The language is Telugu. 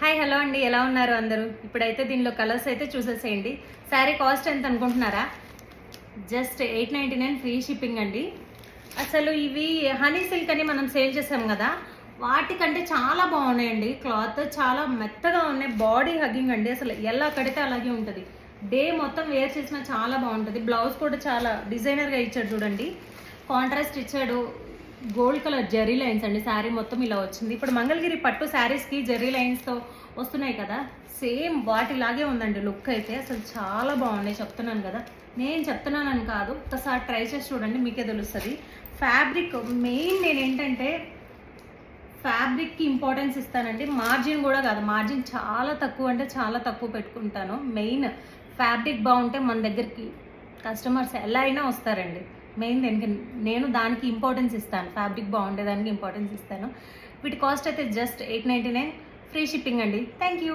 హాయ్ హలో అండి, ఎలా ఉన్నారు అందరూ? ఇప్పుడైతే దీనిలో కలర్స్ అయితే చూసేసేయండి. శారీ కాస్ట్ ఎంత అనుకుంటున్నారా? జస్ట్ 899 ఫ్రీ షిప్పింగ్ అండి. అసలు ఇవి హనీ సిల్క్ అని మనం సేల్ చేసాం కదా, వాటికంటే చాలా బాగున్నాయండి. క్లాత్ చాలా మెత్తగా ఉన్నాయి, బాడీ హగ్గింగ్ అండి. అసలు ఎలా కడితే అలాగే ఉంటుంది. డే మొత్తం వేర్ చేసినా చాలా బాగుంటుంది. బ్లౌజ్ కూడా చాలా డిజైనర్గా ఇచ్చాడు చూడండి, కాంట్రాస్ట్ ఇచ్చాడు. గోల్డ్ కలర్ జెర్రీ లైన్స్ అండి. శారీ మొత్తం ఇలా వచ్చింది. ఇప్పుడు మంగళగిరి పట్టు శారీస్కి జెర్రీ లైన్స్తో వస్తున్నాయి కదా, సేమ్ వాటిలాగే ఉందండి లుక్ అయితే. అసలు చాలా బాగున్నాయి, చెప్తున్నాను కదా. నేను చెప్తున్నానని కాదు, ఒకసారి ట్రై చేసి చూడండి, మీకే తెలుస్తుంది. ఫ్యాబ్రిక్ మెయిన్ నేను ఏంటంటే ఫ్యాబ్రిక్కి ఇంపార్టెన్స్ ఇస్తానండి, మార్జిన్ కూడా కాదు. మార్జిన్ చాలా తక్కువ, అంటే చాలా తక్కువ పెట్టుకుంటాను. మెయిన్ ఫ్యాబ్రిక్ బాగుంటే మన దగ్గరికి కస్టమర్స్ ఎలా అయినా వస్తారండి. మెయిన్ నేను దానికి ఇంపార్టెన్స్ ఇస్తాను, ఫ్యాబ్రిక్ బాగుండేదానికి ఇంపార్టెన్స్ ఇస్తాను. వీటి కాస్ట్ అయితే జస్ట్ 899 ఫ్రీ షిప్పింగ్ అండి. Thank you.